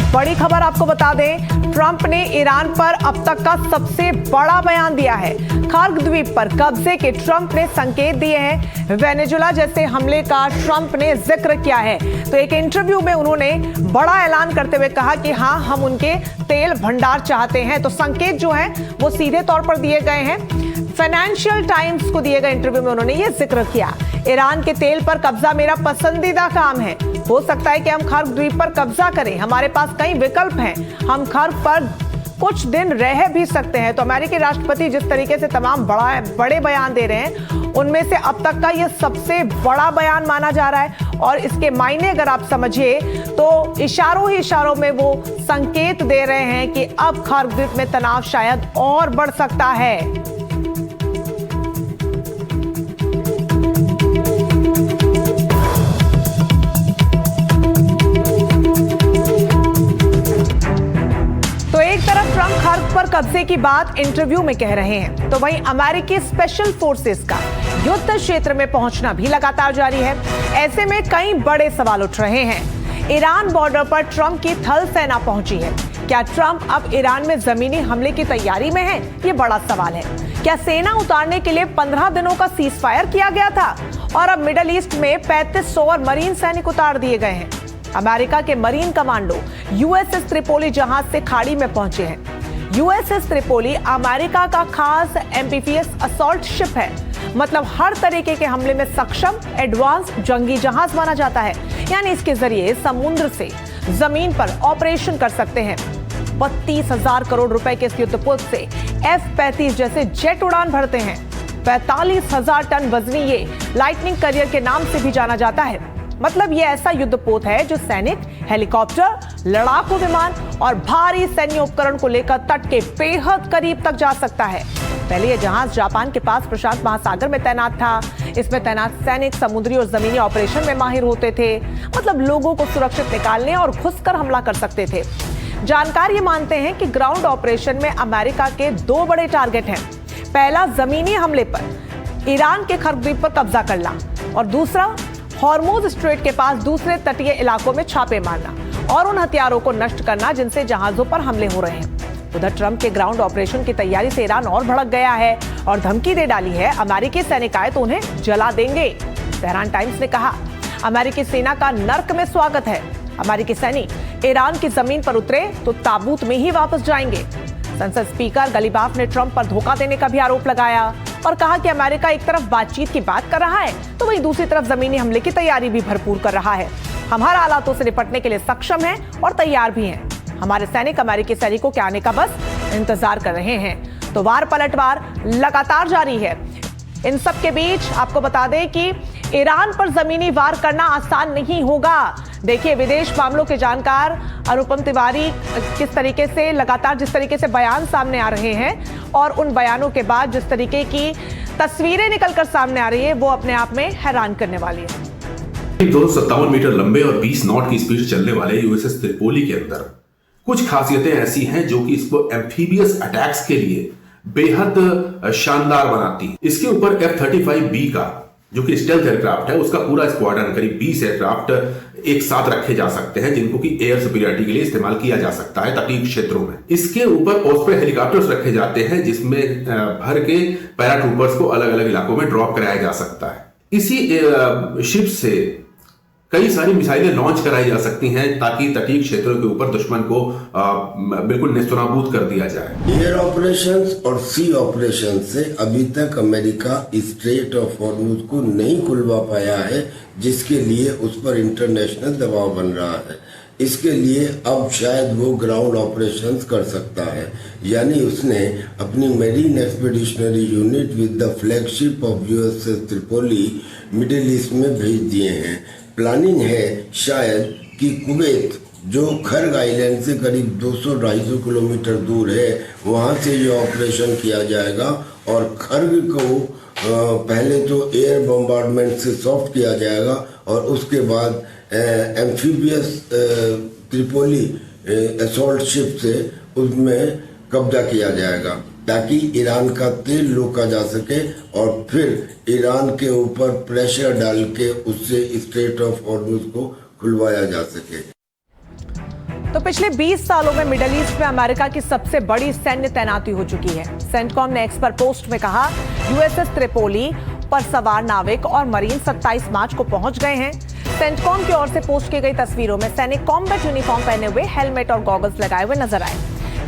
बड़ी खबर आपको बता दें, ट्रंप ने ईरान पर अब तक का सबसे बड़ा बयान दिया है। खर्ग द्वीप पर कब्जे के ट्रंप ने संकेत दिए हैं। वेनेजुला जैसे हमले का ट्रंप ने जिक्र किया है। तो एक इंटरव्यू में उन्होंने बड़ा ऐलान करते हुए कहा कि हाँ, हम उनके तेल भंडार चाहते हैं। तो संकेत जो है वो सीधे तौर पर दिए गए हैं। फाइनेंशियल टाइम्स को दिए गए इंटरव्यू में उन्होंने ये जिक्र किया, ईरान के तेल पर कब्जा मेरा पसंदीदा काम है। हो सकता है कि हम खर्ग द्वीप पर कब्जा करें, हमारे पास कई विकल्प हैं, हम खर्ग पर कुछ दिन रह भी सकते हैं। तो अमेरिकी राष्ट्रपति जिस तरीके से तमाम बड़े बयान दे रहे हैं, उनमें से अब तक का ये सबसे बड़ा बयान माना जा रहा है। और इसके मायने अगर आप समझिए तो इशारों ही इशारों में वो संकेत दे रहे हैं कि अब खर्ग द्वीप में तनाव शायद और बढ़ सकता है। ट्रंप खर्ग पर कब्जे की बात इंटरव्यू में कह रहे हैं, तो वहीं अमेरिकी स्पेशल फोर्सेस का युद्ध क्षेत्र में पहुंचना भी लगातार जारी है। ऐसे में कई बड़े सवाल उठ रहे हैं। ईरान बॉर्डर पर ट्रंप की थल सेना पहुंची है। क्या ट्रंप अब ईरान में जमीनी हमले की तैयारी में है? ये बड़ा सवाल है। क्या सेना उतारने के लिए 15 दिनों का सीज फायर किया गया था और अब मिडिल ईस्ट में 3500 और मरीन सैनिक उतार दिए गए हैं? अमेरिका के मरीन कमांडो यूएसएस त्रिपोली जहाज से खाड़ी में पहुंचे हैं। यूएसएस त्रिपोली अमेरिका का खास एम्फीबियस असॉल्ट शिप है, मतलब हर तरीके के हमले में सक्षम एडवांस जंगी जहाज माना जाता है। यानी इसके जरिए समुद्र से जमीन पर ऑपरेशन कर सकते हैं। 32,000 करोड़ रुपए के इस युद्धपोत से F-35 जैसे जेट उड़ान भरते हैं। 45,000 टन वजनी ये लाइटनिंग करियर के नाम से भी जाना जाता है। मतलब ये ऐसा युद्धपोत है जो सैनिक, हेलीकॉप्टर, लड़ाकू विमान और भारी सैन्य उपकरण को लेकर तट के बेहद करीब तक जा सकता है। पहले यह जहाज जापान के पास प्रशांत महासागर में तैनात था। इसमें तैनात सैनिक समुद्री और जमीनी ऑपरेशन में माहिर होते थे, मतलब लोगों को सुरक्षित निकालने और घुसकर हमला कर सकते थे। जानकार ये मानते हैं कि ग्राउंड ऑपरेशन में अमेरिका के 2 बड़े टारगेट हैं। पहला, जमीनी हमले पर ईरान के खर्ग द्वीप पर कब्जा करना, और दूसरा, हॉर्मुज स्ट्रेट के पास दूसरे तटीय इलाकों में छापे मारना और उन हथियारों को नष्ट करना जिनसे जहाजों पर हमले हो रहे हैं। उधर ट्रंप के ग्राउंड ऑपरेशन की तैयारी से ईरान और भड़क गया है और धमकी दे डाली है, अमेरिकी सैनिक आए तो उन्हें जला देंगे। तेहरान टाइम्स ने कहा, अमेरिकी सेना का नर्क में स्वागत है। अमेरिकी सैनिक ईरान की जमीन पर उतरे तो ताबूत में ही वापस जाएंगे। संसद स्पीकर गलीबाफ ने ट्रंप पर धोखा देने का भी आरोप लगाया और कहा कि अमेरिका एक तरफ बातचीत की बात कर रहा है तो वहीं दूसरी तरफ जमीनी हमले की तैयारी भी भरपूर कर रहा है। हम हर हालातों से निपटने के लिए सक्षम हैं और तैयार भी हैं। हमारे सैनिक अमेरिकी सैनिकों के आने का बस इंतजार कर रहे हैं। तो वार पलटवार लगातार जारी है। इन सब के बीच आपको बता दें कि ईरान पर जमीनी वार करना आसान नहीं होगा। देखिए, विदेश मामलों के जानकार अनुपम तिवारी किस तरीके से लगातार जिस तरीके से बयान सामने आ रहे हैं और उन बयानों के बाद जिस तरीके की तस्वीरें निकलकर सामने आ रही है वो अपने आप में हैरान करने वाली है। 257 मीटर लंबे और 20 नॉट की स्पीड चलने वाले यूएसएस त्रिपोली के अंदर कुछ खासियतें ऐसी हैं जो कि इसको एम्फीबियस अटैक्स के लिए बेहद शानदार बनाती है। इसके ऊपर F-35B का जो कि स्टेल्थ एयरक्राफ्ट है उसका पूरा स्क्वाड्रन, करीब 20 एयरक्राफ्ट एक साथ रखे जा सकते हैं जिनको कि एयर सुपीरियरिटी के लिए इस्तेमाल किया जा सकता है तटीय क्षेत्रों में। इसके ऊपर ऑस्प्रे हेलीकॉप्टर्स रखे जाते हैं जिसमें भर के पैराट्रूपर्स को अलग अलग इलाकों में ड्रॉप कराया जा सकता है। इसी शिप से कई सारी मिसाइलें लॉन्च कराई जा सकती हैं ताकि तटीय क्षेत्रों के ऊपर दुश्मन को बिल्कुल नेस्तनाबूद कर दिया जाए। एयर ऑपरेशंस और सी ऑपरेशन से अभी तक अमेरिका स्ट्रेट ऑफ हॉर्मुज को नहीं खुलवा पाया है, जिसके लिए उस पर इंटरनेशनल दबाव बन रहा है। इसके लिए अब शायद वो ग्राउंड ऑपरेशंस कर सकता है, यानी उसने अपनी marine expeditionary unit with the flagship of USS Tripoli middle East में भेज दिए हैं। प्लानिंग है शायद कि कुवैत, जो खर्ग आइलैंड से करीब 200-250 किलोमीटर दूर है, वहां से ये ऑपरेशन किया जाएगा और खर्ग को पहले तो एयर बम्बार्डमेंट से सॉफ्ट किया जाएगा और उसके बाद एम्फीबियस त्रिपोली असॉल्ट शिप से उसमें कब्जा किया जाएगा ताकि ईरान का तेल रोका जा सके और फिर ईरान के ऊपर प्रेशर डाल के उससे स्ट्रेट ऑफ हॉर्मुज को खुलवाया जा सके। तो पिछले 20 सालों में मिडिल ईस्ट में अमेरिका की सबसे बड़ी सैन्य तैनाती हो चुकी है। सेंटकॉम ने एक्स पर पोस्ट में कहा, यूएसएस त्रिपोली पर सवार नाविक और मरीन 27 मार्च को पहुंच गए हैं। सेंटकॉम की ओर से पोस्ट की गई तस्वीरों में सैनिक कॉम्बैट यूनिफॉर्म पहने हुए, हेलमेट और गॉगल्स लगाए हुए नजर आए।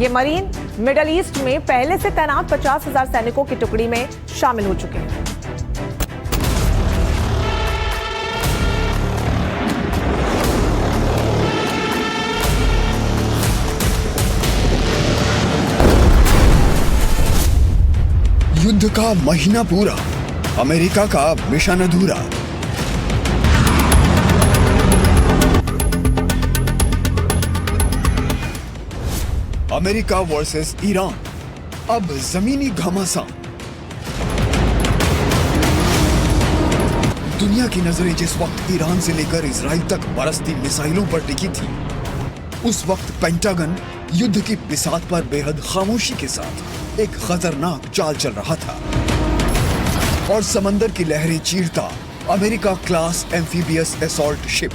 ये मरीन मिडिल ईस्ट में पहले से तैनात 50,000 सैनिकों की टुकड़ी में शामिल हो चुके हैं। युद्ध का महीना पूरा, अमेरिका का मिशन अधूरा। अमेरिका वर्सेस ईरान, अब जमीनी घमासान। दुनिया की नजरें जिस वक्त ईरान से लेकर इजराइल तक बरसती मिसाइलों पर टिकी थी, उस वक्त पेंटागन युद्ध की बिसात पर बेहद खामोशी के साथ एक खतरनाक चाल चल रहा था और समंदर की लहरें चीरता America class amphibious assault ship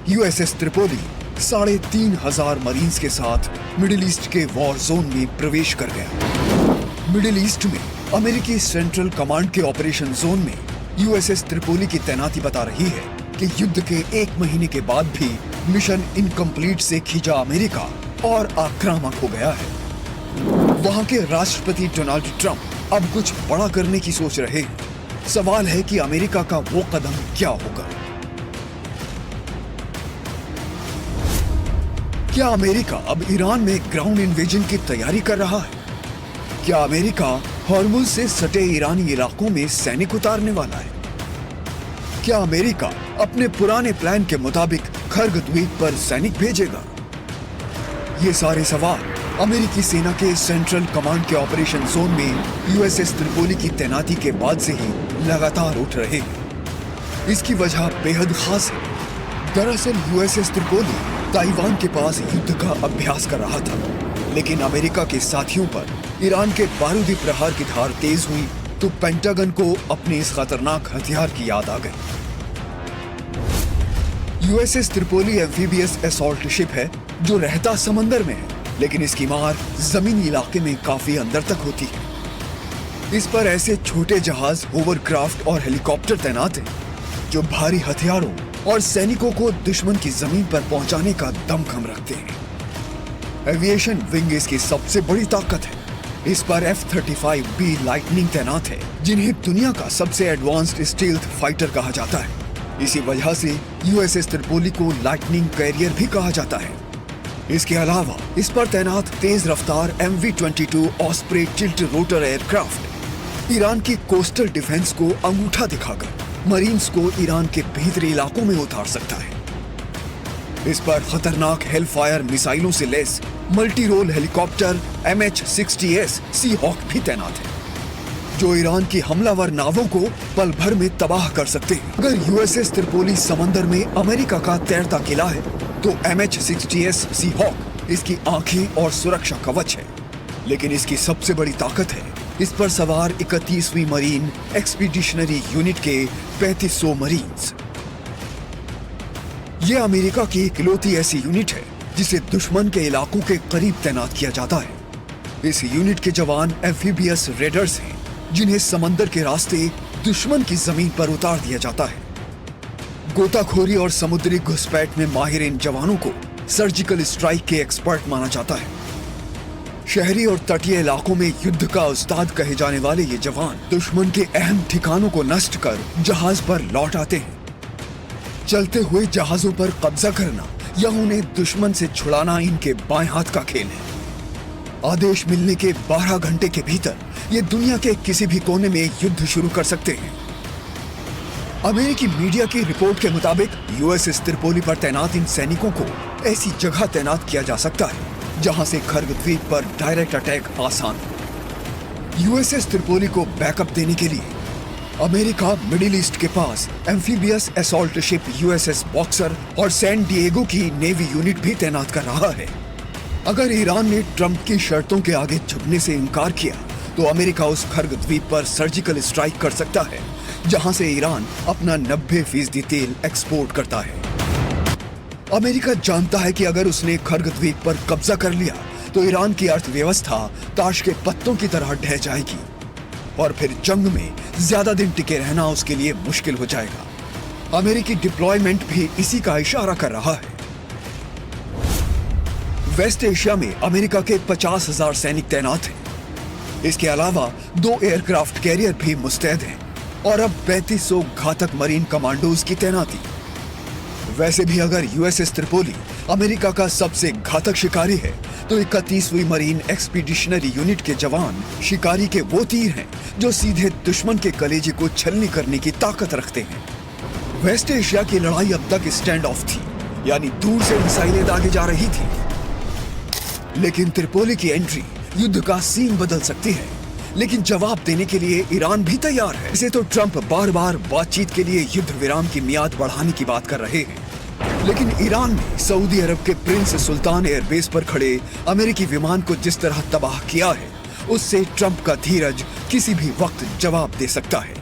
USS Tripoli 3,500 marines के साथ मिडिल ईस्ट के वॉर जोन में प्रवेश कर गया। मिडिल ईस्ट में अमेरिकी सेंट्रल कमांड के ऑपरेशन जोन में यूएसएस त्रिपोली की तैनाती बता रही है कि युद्ध के 1 महीने के बाद भी मिशन इनकम्प्लीट से खींचा अमेरिका और आक्रामक हो गया है। वहां के राष्ट्रपति डोनाल्ड ट्रंप अब कुछ बड़ा करने की सोच रहे हैं। सवाल है कि अमेरिका का वो कदम क्या होगा। क्या अमेरिका अब ईरान में ग्राउंड इन्वेजन की तैयारी कर रहा है? क्या अमेरिका हॉर्मुज से सटे ईरानी इलाकों में सैनिक उतारने वाला है? क्या अमेरिका अपने पुराने प्लान के मुताबिक खर्ग द्वीप पर सैनिक भेजेगा? ये सारे सवाल अमेरिकी सेना के सेंट्रल कमांड के ऑपरेशन जोन में यूएसएस त्रिपोली की तैनाती के बाद से ही लगातार उठ रहे हैं। इसकी वजह बेहद खास है। दरअसल यूएसएस त्रिपोली ताइवान के पास युद्ध का अभ्यास कर रहा था, लेकिन अमेरिका के साथियों पर ईरान के बारूदी प्रहार की धार तेज हुई तो पेंटागन को अपने इस खतरनाक हथियार की याद आ गई। USS Tripoli amphibious assault ship है जो रहता समंदर में है, लेकिन इसकी मार जमीनी इलाके में काफी अंदर तक होती है। इस पर ऐसे छोटे जहाज, होवरक्राफ्ट और हेलीकॉप्टर तैनात हैं जो भारी हथियारों और सैनिकों को दुश्मन की जमीन पर पहुंचाने का दमखम रखते हैं। एविएशन विंग इसकी सबसे बड़ी ताकत है। इस पर F-35B लाइटनिंग तैनात है, जिन्हें दुनिया का सबसे एडवांस्ड स्टील्थ फाइटर कहा जाता है। इसी वजह से यूएसएस त्रिपोली को लाइटनिंग कैरियर भी कहा जाता है। इसके अलावा इस पर तैनात तेज रफ्तार MV-22 osprey tilt rotor aircraft Iran की कोस्टल डिफेंस को अंगूठा दिखाकर मरीन्स को ईरान के भीतरी इलाकों में उतार सकता है। इस पर खतरनाक हेलफायर मिसाइलों से lace multi role helicopter MH-60S सी हॉक भी तैनात है, जो ईरान की हमलावर नावों को पल भर में तबाह कर सकते हैं। अगर यूएसएस त्रिपोली समंदर में अमेरिका का तैरता किला है, तो MH-60S सी हॉक इसकी आंखें और सुरक्षा कवच है। लेकिन इसकी सबसे बड़ी ताकत है इस पर सवार 31वीं मरीन एक्सपीडिशनरी यूनिट के 3500 मरीन्स। ये अमेरिका की इकलौती ऐसी यूनिट है जिसे दुश्मन के इलाकों के करीब तैनात किया जाता है। इस यूनिट के जवान एम्फीबियस रेडर्स हैं, जिन्हें समंदर के रास्ते दुश्मन की जमीन पर उतार दिया जाता है। गोताखोरी और समुद्री घुसपैठ में माहिर इन जवानों को सर्जिकल स्ट्राइक के एक्सपर्ट माना जाता है। शहरी और तटीय इलाकों में युद्ध का उस्ताद कहे जाने वाले ये जवान दुश्मन के अहम ठिकानों को नष्ट कर जहाज पर लौट आते हैं। चलते हुए जहाजों पर कब्जा करना या उन्हें दुश्मन से छुड़ाना इनके बाएं हाथ का खेल है। आदेश मिलने के 12 घंटे के भीतर ये दुनिया के किसी भी कोने में युद्ध शुरू कर सकते हैं। अमेरिकी मीडिया की रिपोर्ट के मुताबिक यूएसएस त्रिपोली पर तैनात इन सैनिकों को ऐसी जगह तैनात किया जा सकता है जहां से खर्ग द्वीप पर डायरेक्ट अटैक आसान है। यूएसएस त्रिपोली को बैकअप देने के लिए अमेरिका मिडिल ईस्ट के पास amphibious assault ship USS Boxer और सैन डिएगो की नेवी यूनिट भी तैनात कर रहा है। अगर ईरान ने ट्रंप की शर्तों के आगे झुकने से इनकार किया तो अमेरिका उस खर्ग द्वीप पर सर्जिकल स्ट्राइक कर सकता है, जहां से ईरान अपना 90% तेल एक्सपोर्ट करता है। अमेरिका जानता है कि अगर उसने खर्ग द्वीप पर कब्जा कर लिया तो ईरान की अर्थव्यवस्था ताश के पत्तों की तरह ढह जाएगी और फिर जंग में ज्यादा दिन टिके रहना उसके लिए मुश्किल हो जाएगा। अमेरिकी डिप्लॉयमेंट भी इसी का इशारा कर रहा है। वेस्ट एशिया में अमेरिका के 50,000 सैनिक तैनात हैं। इसके अलावा 2 एयरक्राफ्ट कैरियर भी मुस्तैद हैं और अब 3500 घातक मरीन कमांडोज की तैनाती। वैसे भी अगर यूएसएस त्रिपोली अमेरिका का सबसे घातक शिकारी है तो 31वीं मरीन एक्सपीडिशनरी यूनिट के जवान शिकारी के वो तीर हैं जो सीधे दुश्मन के कलेजे को छलनी करने की ताकत रखते हैं। वेस्ट एशिया की लड़ाई अब तक स्टैंड ऑफ थी, यानी दूर से मिसाइलें दागे जा रही थी, लेकिन त्रिपोली की एंट्री युद्ध का सीन बदल सकती है। लेकिन जवाब देने के लिए ईरान भी तैयार है। इसे तो ट्रंप बार बार बातचीत के लिए युद्ध विराम की मियाद बढ़ाने की बात कर रहे हैं, लेकिन ईरान ने सऊदी अरब के प्रिंस सुल्तान एयरबेस पर खड़े अमेरिकी विमान को जिस तरह तबाह किया है, उससे ट्रंप का धीरज किसी भी वक्त जवाब दे सकता है।